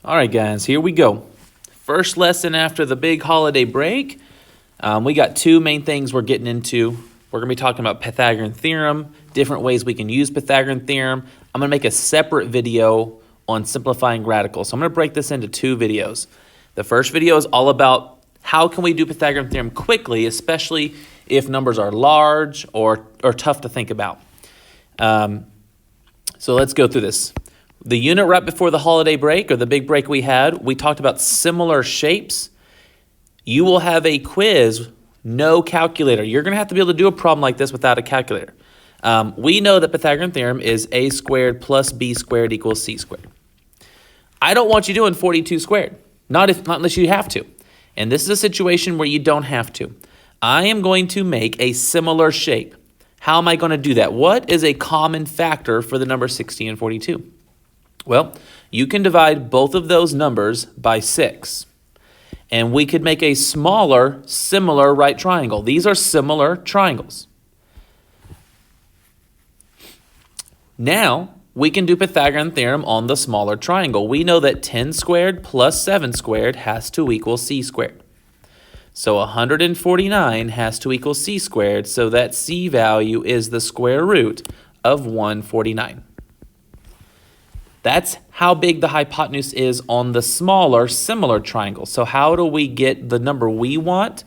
All right, guys, here we go. First lesson after the big holiday break. We got two main things we're getting into. We're going to be talking about Pythagorean Theorem, different ways we can use Pythagorean Theorem. I'm going to make a separate video on simplifying radicals. So I'm going to break this into two videos. The first video is all about how can we do Pythagorean Theorem quickly, especially if numbers are large or tough to think about. So let's go through this. The unit right before the holiday break, or the big break we had, we talked about similar shapes. You will have a quiz, no calculator. You're going to have to be able to do a problem like this without a calculator. We know that Pythagorean theorem is a squared plus b squared equals c squared. I don't want you doing 42 squared, not unless you have to. And this is a situation where you don't have to. I am going to make a similar shape. How am I going to do that? What is a common factor for the number 60 and 42? Well, you can divide both of those numbers by 6. And we could make a smaller, similar right triangle. These are similar triangles. Now, we can do Pythagorean theorem on the smaller triangle. We know that 10 squared plus 7 squared has to equal c squared. So 149 has to equal c squared, so that c value is the square root of 149. That's how big the hypotenuse is on the smaller, similar triangle. So how do we get the number we want?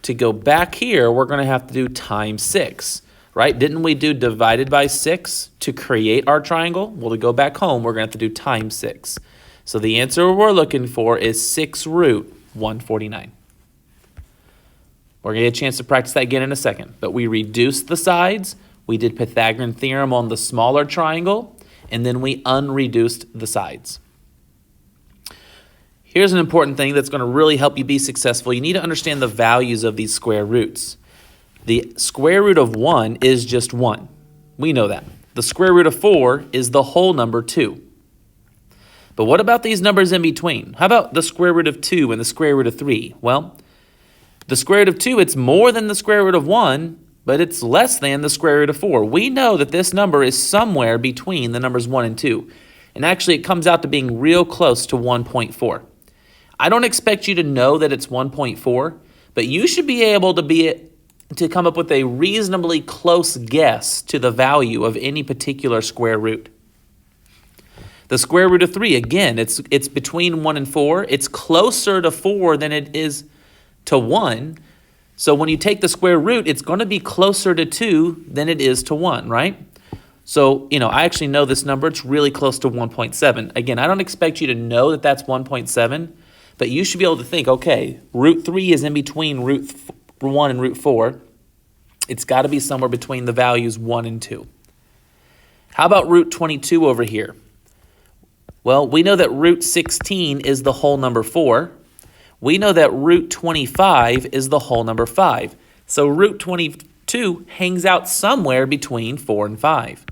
To go back here, we're going to have to do times 6, right? Didn't we do divided by 6 to create our triangle? Well, to go back home, we're going to have to do times 6. So the answer we're looking for is 6 root 149. We're going to get a chance to practice that again in a second. But we reduced the sides. We did Pythagorean theorem on the smaller triangle. And then we unreduced the sides. Here's an important thing that's going to really help you be successful. You need to understand the values of these square roots. The square root of 1 is just 1. We know that. The square root of 4 is the whole number 2. But what about these numbers in between? How about the square root of 2 and the square root of 3? Well, the square root of 2, it's more than the square root of 1, but it's less than the square root of 4. We know that this number is somewhere between the numbers 1 and 2. And actually, it comes out to being real close to 1.4. I don't expect you to know that it's 1.4, but you should be able to come up with a reasonably close guess to the value of any particular square root. The square root of 3, again, it's between 1 and 4. It's closer to 4 than it is to 1. So when you take the square root, it's going to be closer to 2 than it is to 1, right? So, I actually know this number. It's really close to 1.7. Again, I don't expect you to know that that's 1.7, but you should be able to think, okay, root 3 is in between root 1 and root 4. It's got to be somewhere between the values 1 and 2. How about root 22 over here? Well, we know that root 16 is the whole number 4. We know that root 25 is the whole number 5. So root 22 hangs out somewhere between 4 and 5.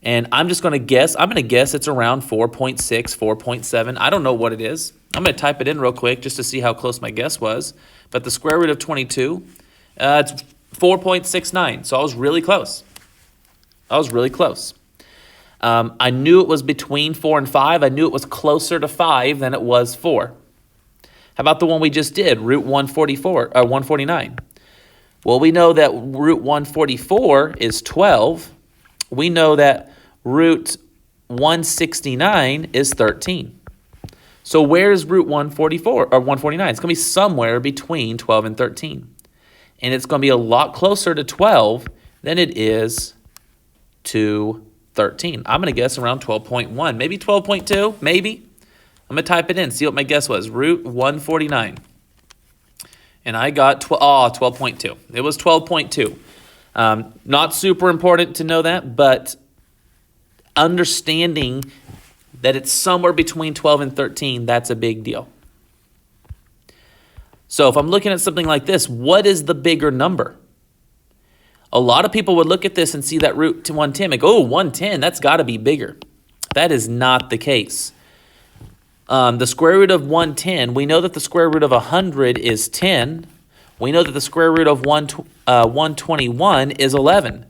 And I'm just going to guess. I'm going to guess it's around 4.6, 4.7. I don't know what it is. I'm going to type it in real quick just to see how close my guess was. But the square root of 22, it's 4.69. So I was really close. I knew it was between 4 and 5. I knew it was closer to 5 than it was 4. How about the one we just did, root 149? Well, we know that root 144 is 12. We know that root 169 is 13. So where's root 144 or 149? It's going to be somewhere between 12 and 13. And it's going to be a lot closer to 12 than it is to 13. I'm going to guess around 12.1, maybe 12.2, maybe. I'm going to type it in, see what my guess was. Root 149. And I got 12.2. It was 12.2. Not super important to know that, but understanding that it's somewhere between 12 and 13, that's a big deal. So if I'm looking at something like this, what is the bigger number? A lot of people would look at this and see that root 110 and go, oh, 110, that's got to be bigger. That is not the case. The square root of 110, we know that the square root of 100 is 10. We know that the square root of 121 is 11.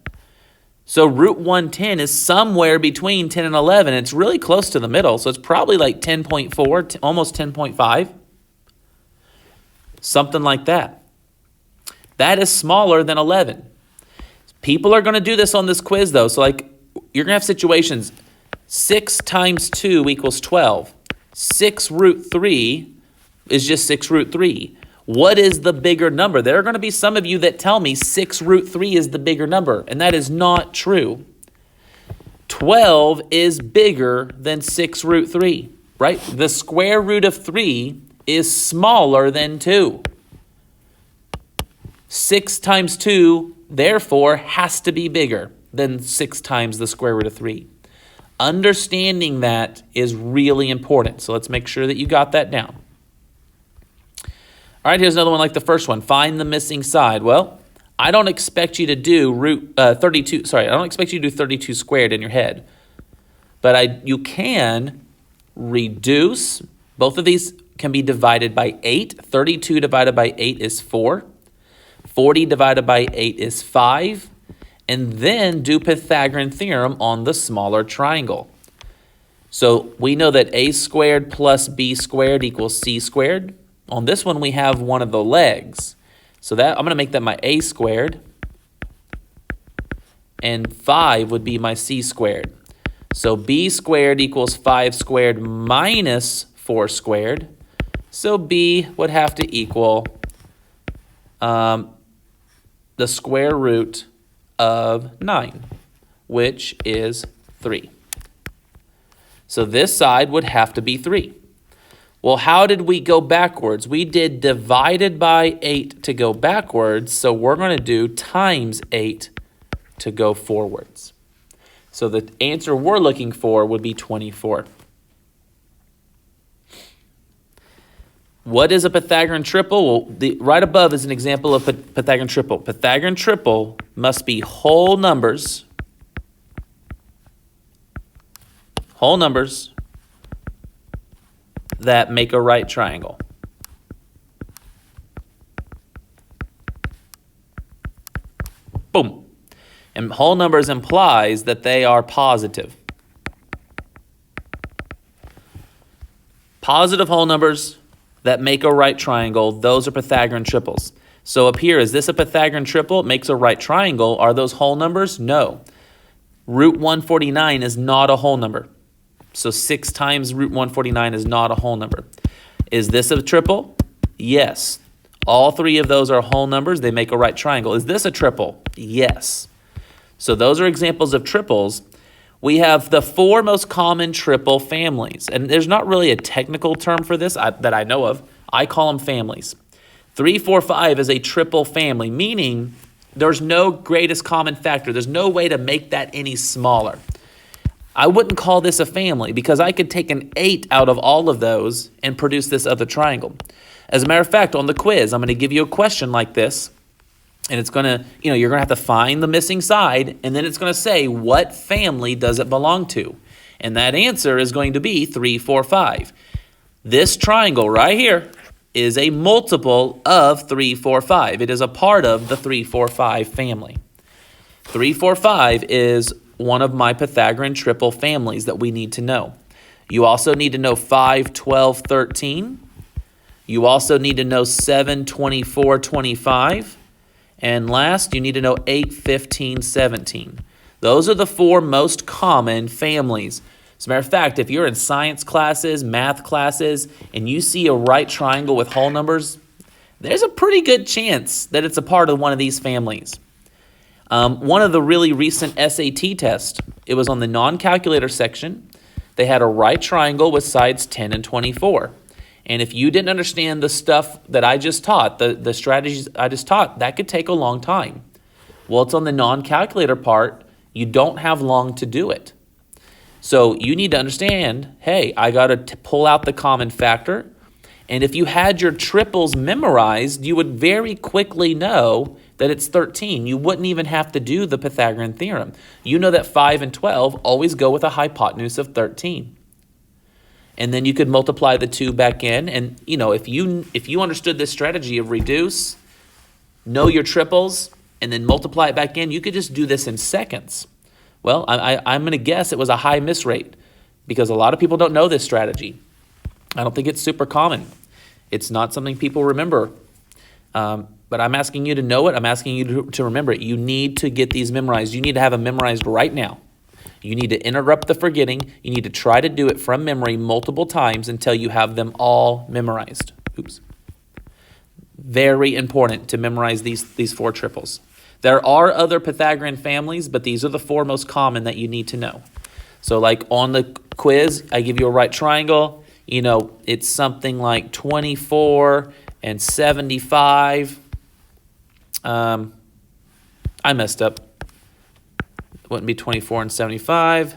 So root 110 is somewhere between 10 and 11. It's really close to the middle, so it's probably like 10.4, almost 10.5. Something like that. That is smaller than 11. People are going to do this on this quiz, though. So, like, you're going to have situations. 6 times 2 equals 12. 6 root 3 is just 6 root 3. What is the bigger number? There are going to be some of you that tell me 6 root 3 is the bigger number, and that is not true. 12 is bigger than 6 root 3, right? The square root of 3 is smaller than 2. 6 times 2, therefore, has to be bigger than 6 times the square root of 3. Understanding that is really important, so let's make sure that you got that down. All right, here's another one like the first one. Find the missing side. Well, I don't expect you to do 32. Sorry, I don't expect you to do 32 squared in your head. But you can reduce. Both of these can be divided by 8. 32 divided by 8 is 4. 40 divided by 8 is 5. And then do Pythagorean theorem on the smaller triangle. So we know that a squared plus b squared equals c squared. On this one, we have one of the legs. So that I'm going to make that my a squared. And 5 would be my c squared. So b squared equals 5 squared minus 4 squared. So b would have to equal the square root of 9, which is 3. So this side would have to be 3. Well, how did we go backwards? We did divided by 8 to go backwards, so we're going to do times 8 to go forwards. So the answer we're looking for would be 24. What is a Pythagorean triple? Well, right above is an example of Pythagorean triple. Pythagorean triple must be whole numbers that make a right triangle. Boom. And whole numbers implies that they are positive. Positive whole numbers that make a right triangle, those are Pythagorean triples. So up here, is this a Pythagorean triple? It makes a right triangle. Are those whole numbers? No. Root 149 is not a whole number. So 6 times root 149 is not a whole number. Is this a triple? Yes. All 3 of those are whole numbers. They make a right triangle. Is this a triple? Yes. So those are examples of triples. We have the 4 most common triple families. And there's not really a technical term for this that I know of. I call them families. 3, 4, 5 is a triple family, meaning there's no greatest common factor. There's no way to make that any smaller. I wouldn't call this a family because I could take an 8 out of all of those and produce this other triangle. As a matter of fact, on the quiz, I'm going to give you a question like this, and it's going to, you're going to have to find the missing side, and then it's going to say, what family does it belong to? And that answer is going to be 3, 4, 5. This triangle right here is a multiple of 3, 4, 5. It is a part of the 3, 4, 5 family. 3, 4, 5 is one of my Pythagorean triple families that we need to know. You also need to know 5, 12, 13. You also need to know 7, 24, 25. And last, you need to know 8, 15, 17. Those are the 4 most common families. As a matter of fact, if you're in science classes, math classes, and you see a right triangle with whole numbers, there's a pretty good chance that it's a part of one of these families. One of the really recent SAT tests, it was on the non-calculator section. They had a right triangle with sides 10 and 24. And if you didn't understand the stuff that I just taught, the strategies I just taught, that could take a long time. Well, it's on the non-calculator part. You don't have long to do it. So you need to understand, hey, I got to pull out the common factor. And if you had your triples memorized, you would very quickly know that it's 13. You wouldn't even have to do the Pythagorean theorem. You know that 5 and 12 always go with a hypotenuse of 13. And then you could multiply the 2 back in. And, if you understood this strategy of reduce, know your triples, and then multiply it back in, you could just do this in seconds. Well, I'm going to guess it was a high miss rate because a lot of people don't know this strategy. I don't think it's super common. It's not something people remember. But I'm asking you to know it. I'm asking you to remember it. You need to get these memorized. You need to have them memorized right now. You need to interrupt the forgetting. You need to try to do it from memory multiple times until you have them all memorized. Oops. Very important to memorize these four triples. There are other Pythagorean families, but these are the four most common that you need to know. So like on the quiz, I give you a right triangle. You know, it's something like 24 and 75. I messed up. It wouldn't be 24 and 75.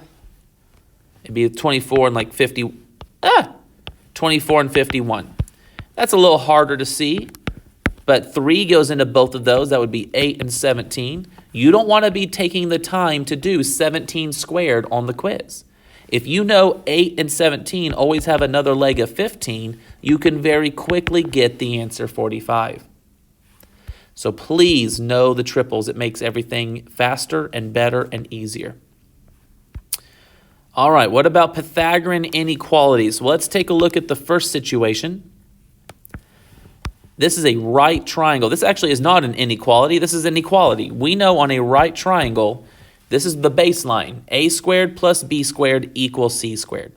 It'd be 24 and like 50. 24 and 51. That's a little harder to see, but 3 goes into both of those. That would be 8 and 17. You don't want to be taking the time to do 17 squared on the quiz. If you know 8 and 17 always have another leg of 15, you can very quickly get the answer 45. So please know the triples. It makes everything faster and better and easier. All right, what about Pythagorean inequalities? Well, let's take a look at the first situation. This is a right triangle. This actually is not an inequality. This is an equality. We know on a right triangle, this is the baseline. A squared plus B squared equals C squared.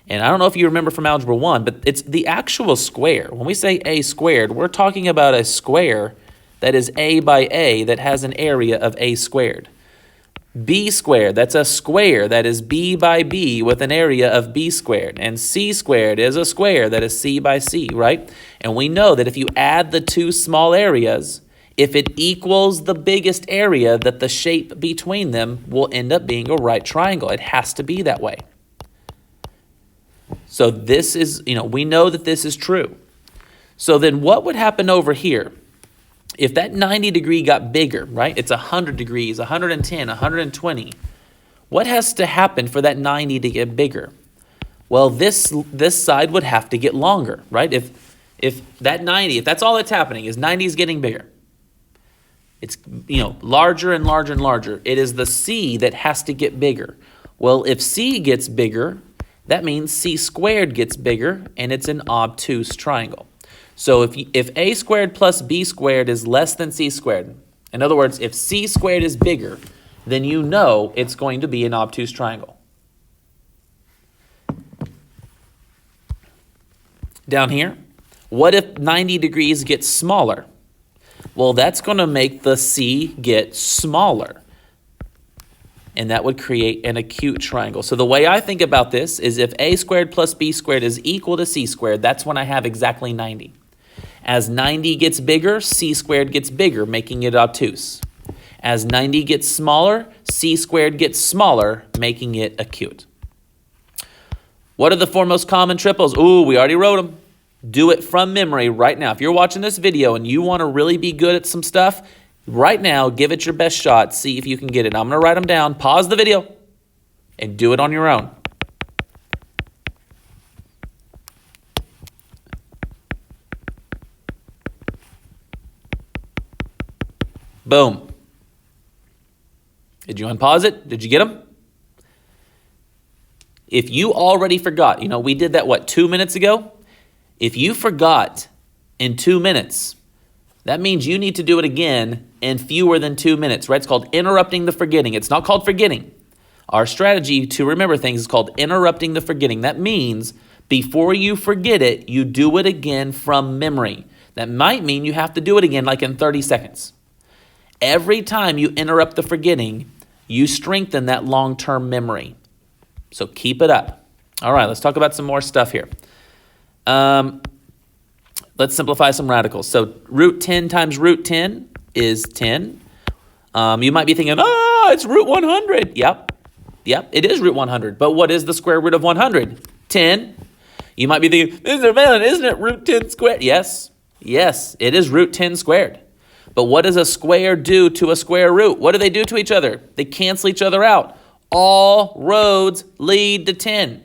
And I don't know if you remember from Algebra 1, but it's the actual square. When we say A squared, we're talking about a square that is A by A that has an area of A squared. B squared, that's a square that is B by B with an area of B squared. And C squared is a square that is C by C, right? And we know that if you add the two small areas, if it equals the biggest area, that the shape between them will end up being a right triangle. It has to be that way. So this is, we know that this is true. So then what would happen over here? If that 90 degree got bigger, right? It's 100 degrees, 110, 120. What has to happen for that 90 to get bigger? Well, this side would have to get longer, right? If that 90, if that's all that's happening is 90 is getting bigger. It's, larger and larger and larger. It is the C that has to get bigger. Well, if C gets bigger, that means C squared gets bigger, and it's an obtuse triangle. So if A squared plus B squared is less than C squared, in other words, if C squared is bigger, then you know it's going to be an obtuse triangle. Down here, what if 90 degrees gets smaller? Well, that's going to make the C get smaller. And that would create an acute triangle. So the way I think about this is if A squared plus B squared is equal to C squared, that's when I have exactly 90. As 90 gets bigger, C squared gets bigger, making it obtuse. As 90 gets smaller, C squared gets smaller, making it acute. What are the four most common triples? Ooh, we already wrote them. Do it from memory right now. If you're watching this video and you want to really be good at some stuff, right now, give it your best shot. See if you can get it. I'm going to write them down. Pause the video and do it on your own. Boom. Did you unpause it? Did you get them? If you already forgot, we did that, 2 minutes ago? If you forgot in 2 minutes, that means you need to do it again in fewer than 2 minutes, right? It's called interrupting the forgetting. It's not called forgetting. Our strategy to remember things is called interrupting the forgetting. That means before you forget it, you do it again from memory. That might mean you have to do it again like in 30 seconds. Every time you interrupt the forgetting, you strengthen that long-term memory. So keep it up. All right, let's talk about some more stuff here. Let's simplify some radicals. So root 10 times root 10 is 10. You might be thinking, it's root 100. Yep, it is root 100. But what is the square root of 100? 10. You might be thinking, isn't it root 10 squared? Yes, it is root 10 squared. But what does a square do to a square root? What do they do to each other? They cancel each other out. All roads lead to 10.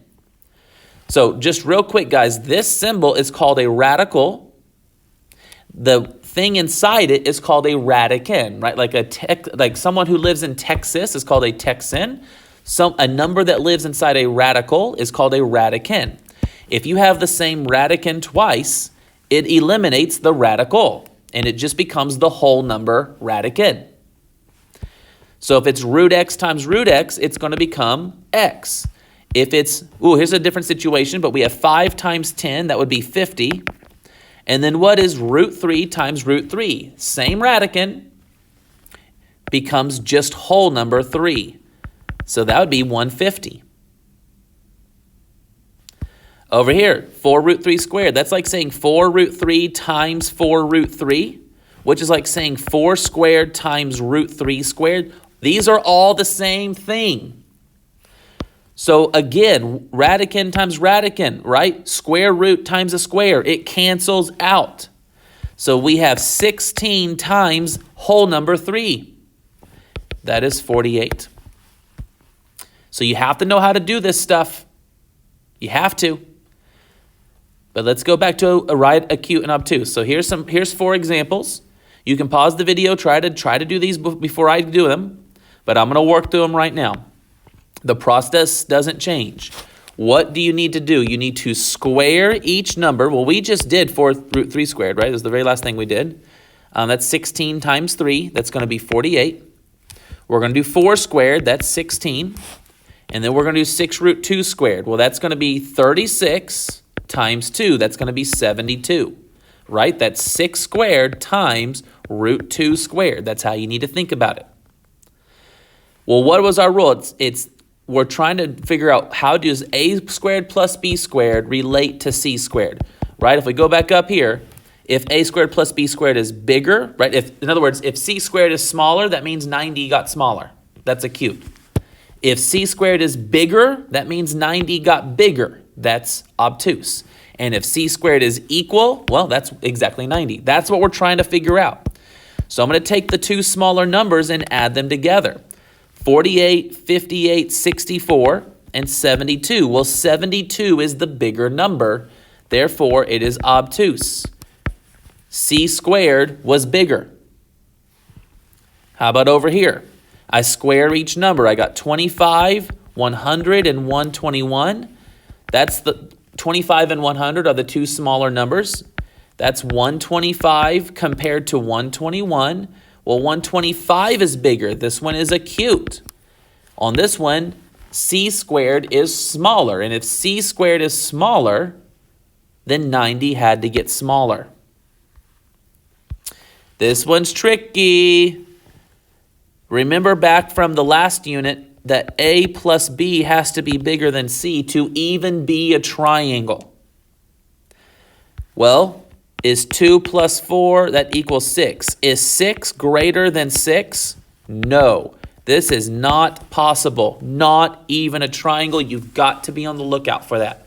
So just real quick, guys, this symbol is called a radical. The thing inside it is called a radican, right? Like someone who lives in Texas is called a Texan. A number that lives inside a radical is called a radican. If you have the same radican twice, it eliminates the radical, and it just becomes the whole number radican. So if it's root x times root x, it's going to become x. If it's, here's a different situation, but we have 5 times 10, that would be 50. And then what is root 3 times root 3? Same radican, becomes just whole number 3. So that would be 150. Over here, 4 root 3 squared. That's like saying 4 root 3 times 4 root 3, which is like saying 4 squared times root 3 squared. These are all the same thing. So again, radican times radican, right? Square root times a square. It cancels out. So we have 16 times whole number 3. That is 48. So you have to know how to do this stuff. You have to. But let's go back to a right, acute, and obtuse. So here's 4 examples. You can pause the video, try to do these before I do them. But I'm going to work through them right now. The process doesn't change. What do you need to do? You need to square each number. Well, we just did 4 root 3 squared, right? That's the very last thing we did. That's 16 times 3. That's going to be 48. We're going to do 4 squared. That's 16. And then we're going to do 6 root 2 squared. Well, that's going to be 36 times 2. That's going to be 72, right? That's 6 squared times root 2 squared. That's how you need to think about it. Well, what was our rule? We're trying to figure out how does a squared plus b squared relate to c squared, right? If we go back up here, if a squared plus b squared is bigger, right? In other words, if c squared is smaller, that means 90 got smaller. That's acute. If c squared is bigger, that means 90 got bigger. That's obtuse. And if c squared is equal, well, that's exactly 90. That's what we're trying to figure out. So I'm going to take the 2 smaller numbers and add them together. 48, 58, 64, and 72. Well, 72 is the bigger number. Therefore, it is obtuse. C squared was bigger. How about over here? I square each number. I got 25, 100, and 121. That's the 25 and 100 are the 2 smaller numbers. That's 125 compared to 121. Well, 125 is bigger. This one is acute. On this one, c squared is smaller. And if c squared is smaller, then 90 had to get smaller. This one's tricky. Remember back from the last unit that a plus b has to be bigger than c to even be a triangle. Well, is 2 plus 4, that equals 6. Is 6 greater than 6? No. This is not possible. Not even a triangle. You've got to be on the lookout for that.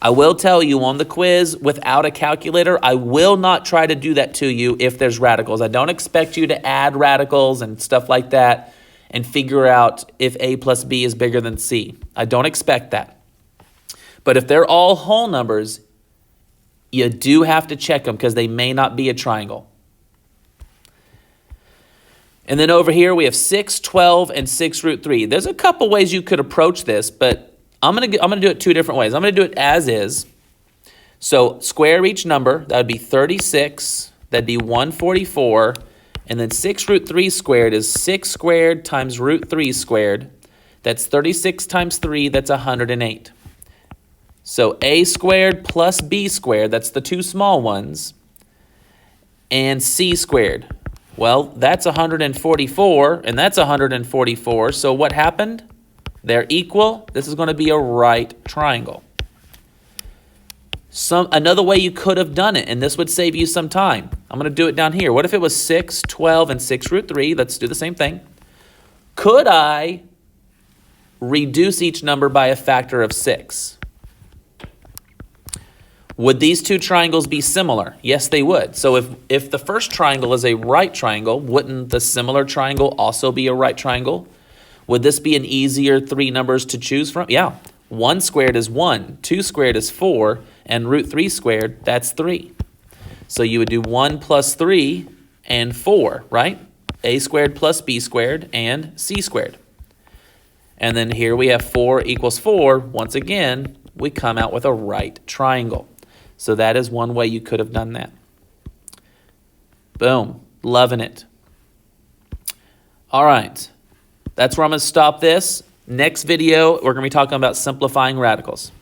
I will tell you on the quiz, without a calculator, I will not try to do that to you if there's radicals. I don't expect you to add radicals and stuff like that and figure out if a plus b is bigger than c. I don't expect that. But if they're all whole numbers, you do have to check them because they may not be a triangle. And then over here we have 6, 12, and 6 root 3. There's a couple ways you could approach this, but I'm gonna do it 2 different ways. I'm gonna do it as is. So square each number. That would be 36. That'd be 144. And then 6 root 3 squared is 6 squared times root 3 squared. That's 36 times 3. That's 108. So a squared plus b squared, that's the 2 small ones, and c squared. Well, that's 144, and that's 144. So what happened? They're equal. This is going to be a right triangle. Another way you could have done it, and this would save you some time. I'm going to do it down here. What if it was 6, 12, and 6 root 3? Let's do the same thing. Could I reduce each number by a factor of 6? Would these 2 triangles be similar? Yes, they would. So if the first triangle is a right triangle, wouldn't the similar triangle also be a right triangle? Would this be an easier 3 numbers to choose from? Yeah. 1 squared is 1, 2 squared is 4, and root 3 squared, that's 3. So you would do 1 plus 3 and 4, right? A squared plus B squared and C squared. And then here we have 4 equals 4. Once again, we come out with a right triangle. So that is one way you could have done that. Boom. Loving it. All right. That's where I'm going to stop this. Next video, we're going to be talking about simplifying radicals.